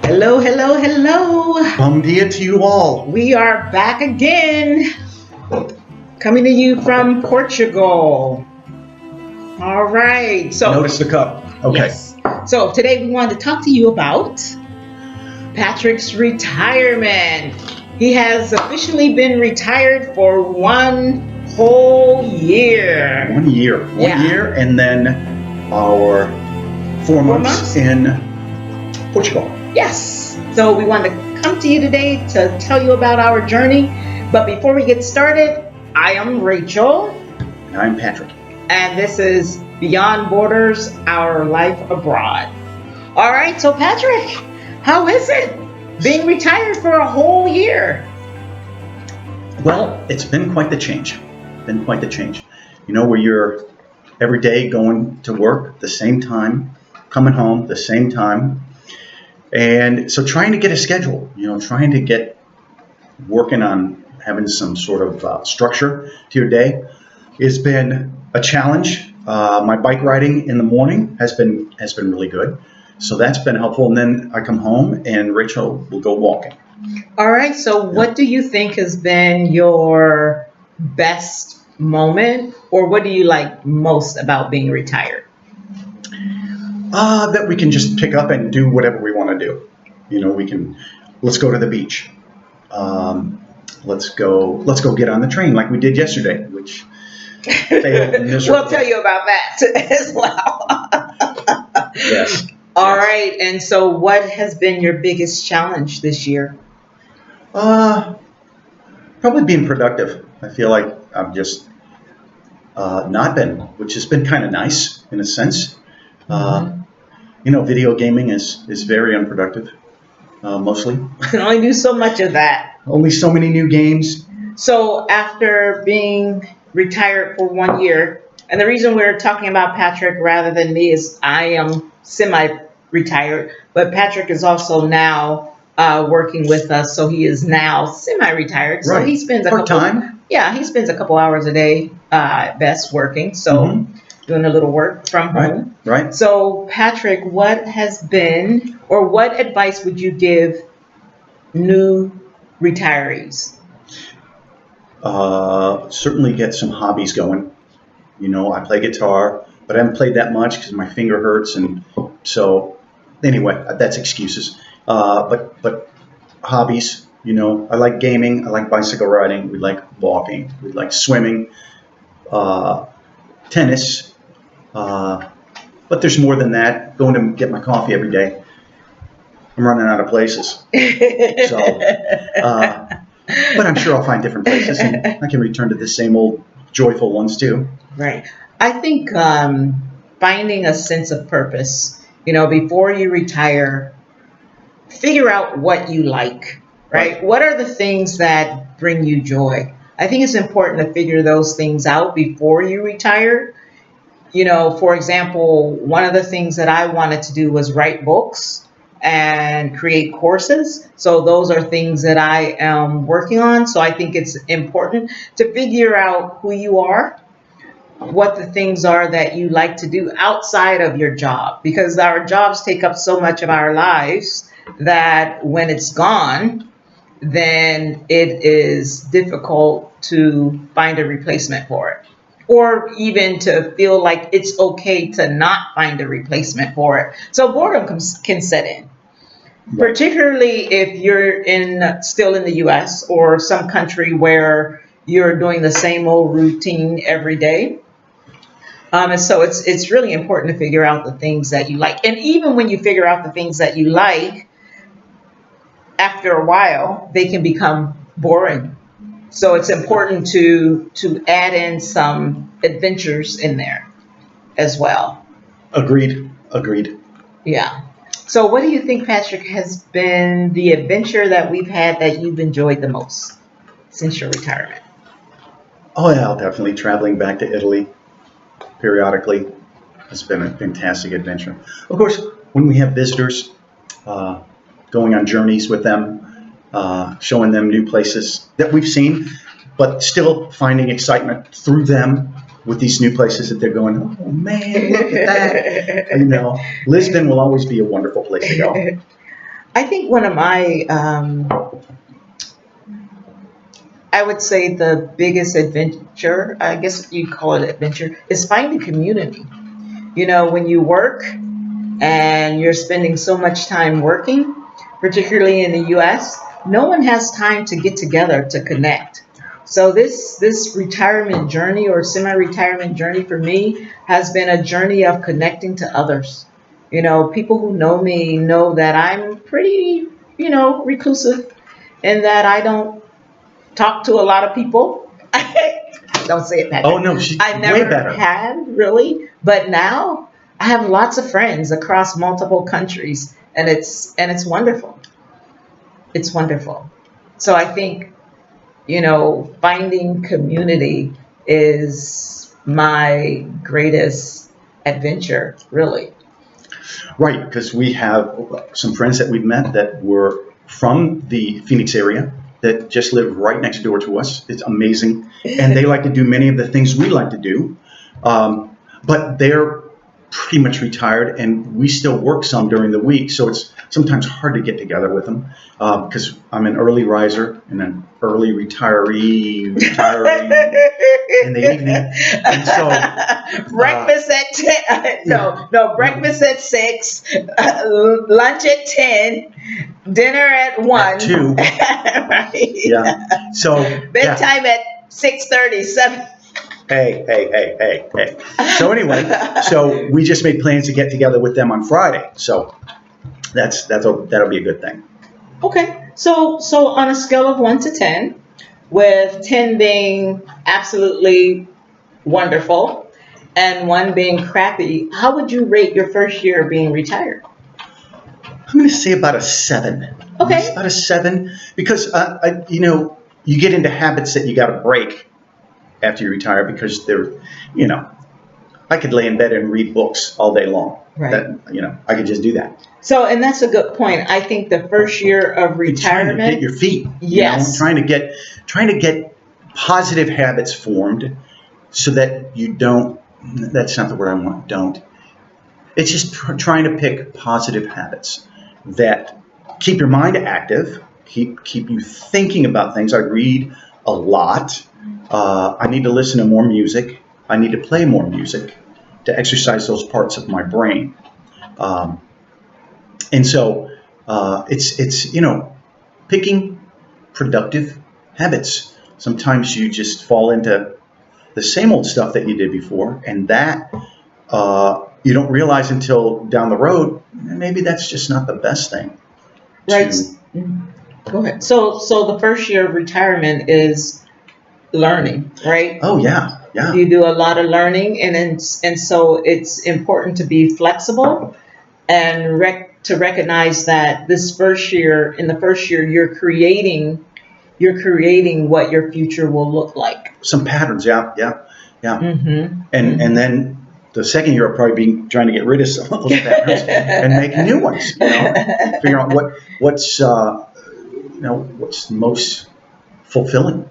Hello, hello, hello. Bum dia to you all. We are back again, coming to you from Portugal. All right. So, Notice the cup. Okay. yes. So, today we wanted to talk to you about Patrick's retirement. He has officially been retired for 1 whole year. 1 year. One Yeah. year, and then our 4 months in Portugal. Yes. So we want to come to you today to tell you about our journey. But before we get started, I am Rachel, And I'm Patrick. and this is Beyond Borders, Our Life Abroad. All right, so Patrick, how is it being retired for a whole year? Well, it's been quite the change. You know, where you're every day going to work the same time, coming home the same time. And so trying to get a schedule, trying to get working on having some sort of structure to your day has been a challenge. My bike riding in the morning has been really good. So that's been helpful. And then I come home and Rachel will go walking. All right, so what do you think has been your best moment, or what do you like most about being retired? That we can just pick up and do whatever we want to do. Let's go to the beach. Let's go get on the train like we did yesterday, which failed miserably. We'll tell you about that as well. Yes. All right, and so what has been your biggest challenge this year? Probably being productive. I feel like I've just not been, which has been kind of nice in a sense. Video gaming is very unproductive, mostly. You can only do so much of that. Only so many new games. So after being retired for 1 year, and the reason we're talking about Patrick rather than me is I am semi-retired, but Patrick is also now working with us, so he is now semi-retired. So Right. he spends Part-time. he spends a couple hours a day at best working. So doing a little work from home. Right. So Patrick, what has been, or what advice would you give new retirees? Certainly get some hobbies going. I play guitar, but I haven't played that much because my finger hurts, and so anyway, that's excuses. But hobbies. I like gaming. I like bicycle riding. We like walking. We like swimming, tennis. But there's more than that. Going to get my coffee every day. I'm running out of places. So, but I'm sure I'll find different places, and I can return to the same old joyful ones too. Right. I think finding a sense of purpose, before you retire, figure out what you like, right? What are the things that bring you joy? I think it's important to figure those things out before you retire. For example, one of the things that I wanted to do was write books and create courses. So those are things that I am working on. So I think it's important to figure out who you are, what the things are that you like to do outside of your job, because our jobs take up so much of our lives that when it's gone, then it is difficult to find a replacement for it, or even to feel like it's okay to not find a replacement for it. So boredom can set in, particularly if you're still in the US or some country where you're doing the same old routine every day. And so it's really important to figure out the things that you like. And even when you figure out the things that you like, after a while, they can become boring. So it's important to add in some adventures in there as well. Agreed. Yeah. So what do you think, Patrick, has been the adventure that we've had that you've enjoyed the most since your retirement? Oh yeah, definitely traveling back to Italy periodically has been a fantastic adventure. Of course, when we have visitors, going on journeys with them, showing them new places that we've seen, but still finding excitement through them with these new places that they're going, oh man, look at that. Lisbon will always be a wonderful place to go. I think one of my, I would say the biggest adventure, I guess you call it adventure, is finding community. You know, when you work and you're spending so much time working, particularly in the US, no one has time to get together to connect. So this retirement journey or semi-retirement journey for me has been a journey of connecting to others. You know, people who know me know that I'm pretty, reclusive and that I don't talked to a lot of people. Don't say it, Oh Patrick. no, she I way never better. had really, but now I have lots of friends across multiple countries, and it's wonderful. It's wonderful. So I think finding community is my greatest adventure, really. Right, because we have some friends that we've met that were from the Phoenix area that just live right next door to us. It's amazing. And they like to do many of the things we like to do. But they're pretty much retired, and we still work some during the week. So it's sometimes hard to get together with them because I'm an early riser and an early retiree in the evening. And so, Breakfast at 10. yeah, No, no, breakfast at 6, lunch at 10, dinner at at 1. 2, yeah. Right. So, yeah. Bedtime at 6:37. Hey. So anyway, so we just made plans to get together with them on Friday. So that'll be a good thing. Okay. So on a scale of 1 to 10, with 10 being absolutely wonderful and 1 being crappy, how would you rate your first year of being retired? I'm going to say about a 7. It's Okay. about a 7 because you get into habits that you got to break after you retire because you know, I could lay in bed and read books all day long. Right. That I could just do that. So, and that's a good point. I think the first year of You're trying to get retirement, your feet. yes. Trying to get positive habits formed so that you don't. That's not the word I want. Don't. It's just trying to pick positive habits that keep your mind active, keep you thinking about things. I read a lot. I need to listen to more music. I need to play more music to exercise those parts of my brain. Um, and so it's picking productive habits. Sometimes you just fall into the same old stuff that you did before, and that you don't realize until down the road. Maybe that's just not the best thing Right. to. Go ahead. So the first year of retirement is learning, right? Oh yeah. You do a lot of learning, and so it's important to be flexible and to recognize that in the first year, you're creating what your future will look like. Some patterns. Yeah. Mm-hmm. And Mm-hmm. then the second year, I'll probably be trying to get rid of some of those patterns and make new ones. Figure out what's most fulfilling.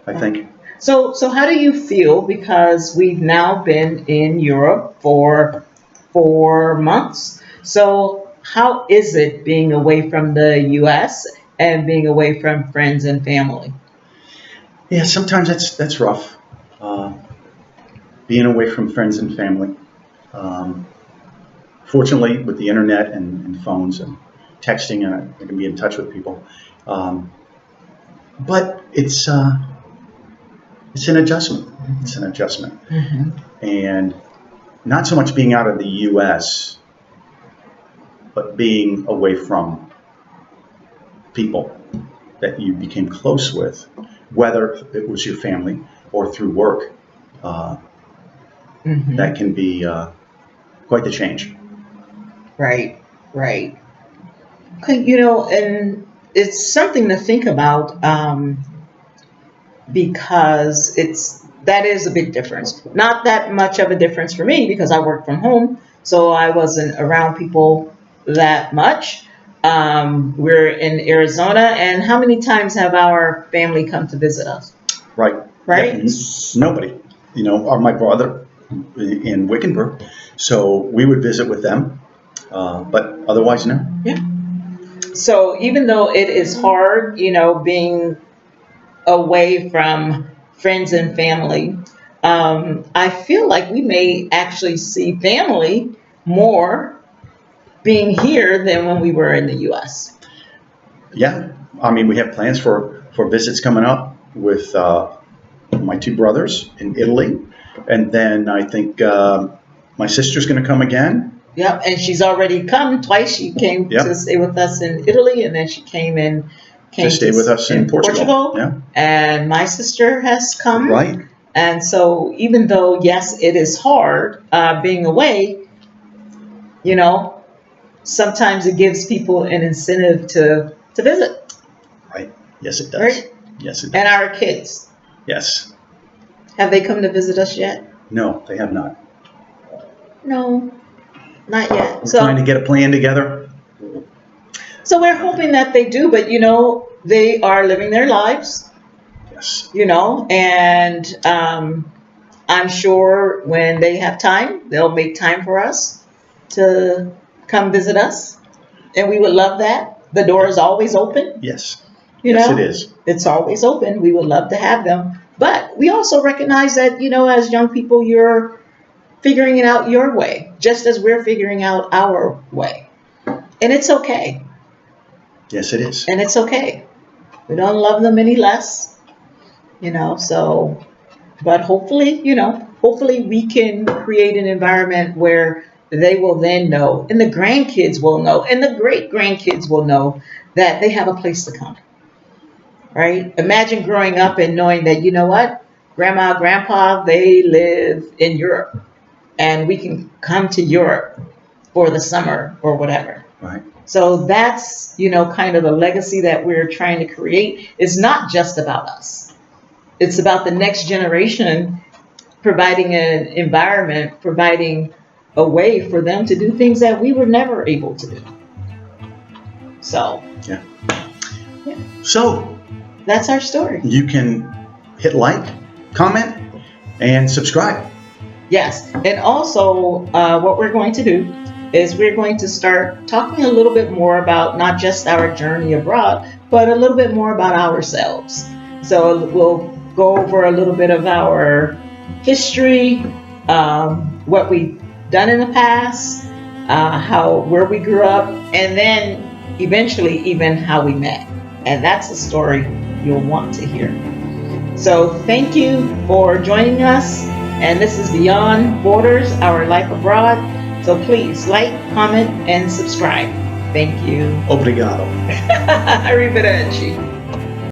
I think. So how do you feel? Because we've now been in Europe for 4 months. So how is it being away from the U.S. and being away from friends and family? Yeah, sometimes that's rough. Uh, Being away from friends and family. Um, Fortunately, with the internet and phones and texting, I can be in touch with people. Um, but it's an adjustment. It's an adjustment, Mm-hmm. and not so much being out of the U.S., but being away from people that you became close with, whether it was your family or through work. Uh, that Mm-hmm. can be quite the change. Right, right. Okay, and it's something to think about, because that is a big difference. Not that much of a difference for me because I work from home, so I wasn't around people that much. We're in Arizona, and how many times have our family come to visit us? Right. Yeah. Right? Nobody. Or my brother in Wickenburg. So we would visit with them, but otherwise, no. Yeah. So even though it is hard, being away from friends and family, I feel like we may actually see family more being here than when we were in the U.S. Yeah, I mean, we have plans for visits coming up with my two brothers in Italy, and then I think my sister's going to come again. Yep, and she's already come twice. She came to Yep, stay with us in Italy, and then she to came stay with us in Portugal. Portugal. Yeah, And my sister has come. right. And so, even though yes, it is hard being away, you know, sometimes it gives people an incentive to visit, Right. Yes, it does. right? Yes, it And does. our kids, Yes. have they come to visit us yet? No, they have not. No, not yet. We're trying to get a plan together. So we're hoping that they do, but they are living their lives, Yes. and I'm sure when they have time, they'll make time for us to come visit us. And we would love that. The door is always open, Yes. you Yes, it know, is. it's always open. We would love to have them. But we also recognize that, as young people, you're figuring it out your way, just as we're figuring out our way. And it's okay. Yes, it is. And it's okay. We don't love them any less, so, but hopefully we can create an environment where they will then know, and the grandkids will know, and the great grandkids will know that they have a place to come, right? Imagine growing up and knowing that, what, grandma, grandpa, they live in Europe, and we can come to Europe for the summer or whatever. Right. So that's, kind of the legacy that we're trying to create. It's not just about us. It's about the next generation, providing an environment, providing a way for them to do things that we were never able to do. So, Yeah. yeah, So that's our story. you can hit like, comment, and subscribe. Yes. And also, what we're going to do is we're going to start talking a little bit more about not just our journey abroad, but a little bit more about ourselves. So we'll go over a little bit of our history, what we've done in the past, where we grew up, and then eventually even how we met. And that's a story you'll want to hear. So thank you for joining us. And this is Beyond Borders, Our Life Abroad. So please like, comment, and subscribe. Thank you. Obrigado. Arrivederci.